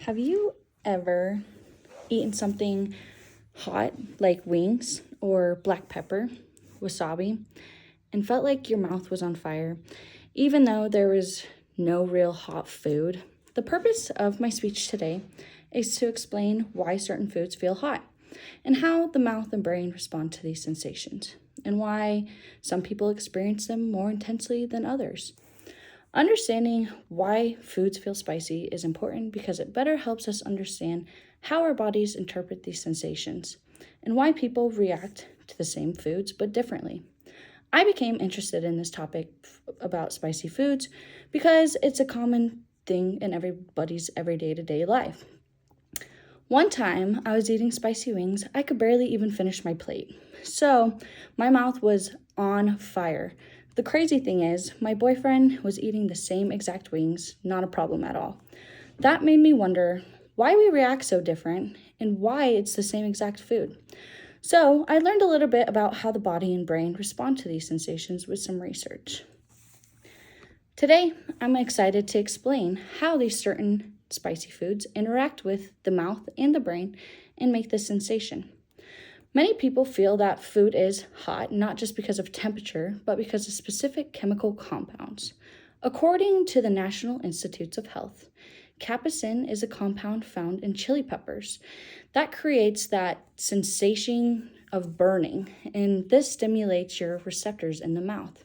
Have you ever eaten something hot like wings or black pepper, wasabi, and felt like your mouth was on fire, even though there was no real hot food? The purpose of my speech today is to explain why certain foods feel hot and how the mouth and brain respond to these sensations, and why some people experience them more intensely than others. Understanding why foods feel spicy is important because it better helps us understand how our bodies interpret these sensations and why people react to the same foods but differently. I became interested in this topic about spicy foods because it's a common thing in everybody's everyday to day life. One time I was eating spicy wings, I could barely even finish my plate. So my mouth was on fire. The crazy thing is, my boyfriend was eating the same exact wings, not a problem at all. That made me wonder why we react so different and why it's the same exact food. So I learned a little bit about how the body and brain respond to these sensations with some research. Today, I'm excited to explain how these certain spicy foods interact with the mouth and the brain and make this sensation. Many people feel that food is hot not just because of temperature, but because of specific chemical compounds. According to the National Institutes of Health, capsaicin is a compound found in chili peppers that creates that sensation of burning, and this stimulates your receptors in the mouth.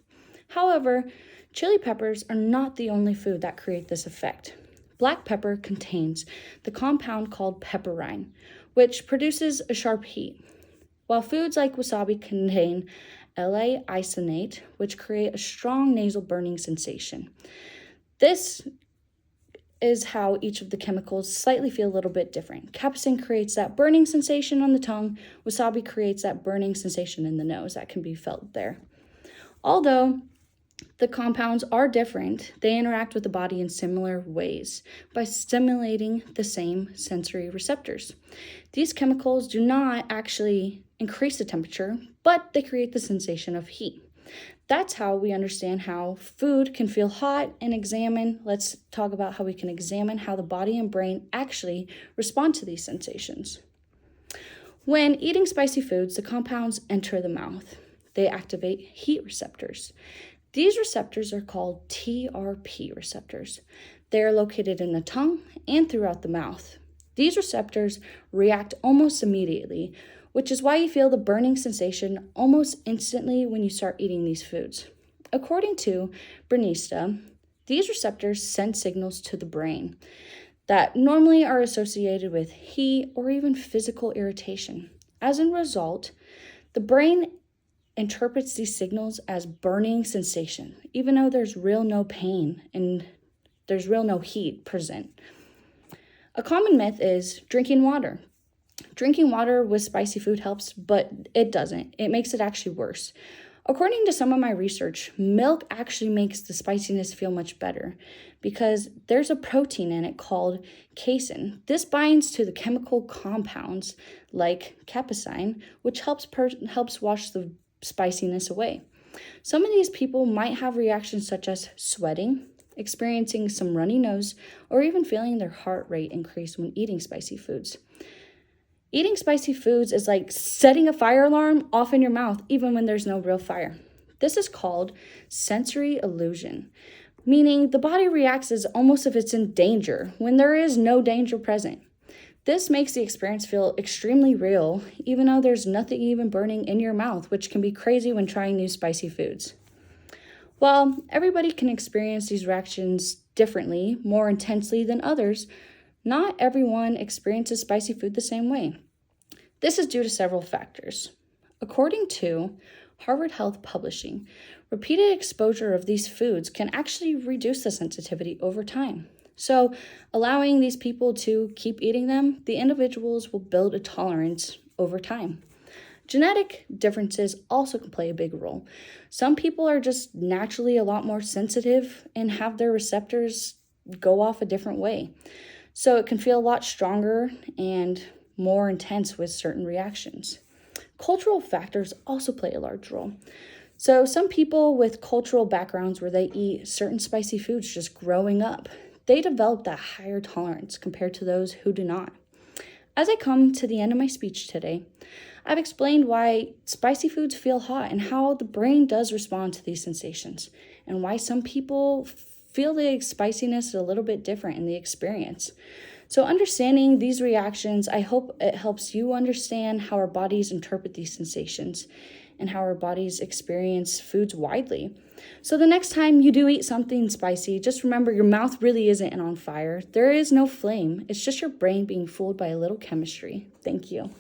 However, chili peppers are not the only food that create this effect. Black pepper contains the compound called pepperine, which produces a sharp heat, while foods like wasabi contain L-isonate, which create a strong nasal burning sensation. This is how each of the chemicals slightly feel a little bit different. Capsaicin creates that burning sensation on the tongue. Wasabi creates that burning sensation in the nose that can be felt there. Although the compounds are different, they interact with the body in similar ways by stimulating the same sensory receptors. These chemicals do not actually increase the temperature, but they create the sensation of heat. That's how we understand how food can feel hot and let's talk about how we can examine how the body and brain actually respond to these sensations. When eating spicy foods, the compounds enter the mouth. They activate heat receptors. These receptors are called TRP receptors. They are located in the tongue and throughout the mouth. These receptors react almost immediately, which is why you feel the burning sensation almost instantly when you start eating these foods. According to Bernista, these receptors send signals to the brain that normally are associated with heat or even physical irritation. As a result, the brain interprets these signals as burning sensation, even though there's real no pain and there's real no heat present. A common myth is drinking water. Drinking water with spicy food helps, but it doesn't. It makes it actually worse. According to some of my research, milk actually makes the spiciness feel much better because there's a protein in it called casein. This binds to the chemical compounds like capsaicin, which helps wash the spiciness away. Some of these people might have reactions such as sweating, experiencing some runny nose, or even feeling their heart rate increase when eating spicy foods. Eating spicy foods is like setting a fire alarm off in your mouth even when there's no real fire. This is called sensory illusion, meaning the body reacts as almost if it's in danger when there is no danger present. This makes the experience feel extremely real, even though there's nothing even burning in your mouth, which can be crazy when trying new spicy foods. While everybody can experience these reactions differently, more intensely than others, not everyone experiences spicy food the same way. This is due to several factors. According to Harvard Health Publishing, repeated exposure of these foods can actually reduce the sensitivity over time. So, allowing these people to keep eating them, the individuals will build a tolerance over time. Genetic differences also can play a big role. Some people are just naturally a lot more sensitive and have their receptors go off a different way. So it can feel a lot stronger and more intense with certain reactions. Cultural factors also play a large role. So some people with cultural backgrounds where they eat certain spicy foods just growing up, they develop that higher tolerance compared to those who do not. As I come to the end of my speech today, I've explained why spicy foods feel hot and how the brain does respond to these sensations, and why some people feel the spiciness a little bit different in the experience. So understanding these reactions, I hope it helps you understand how our bodies interpret these sensations and how our bodies experience foods widely. So the next time you do eat something spicy, just remember your mouth really isn't on fire. There is no flame. It's just your brain being fooled by a little chemistry. Thank you.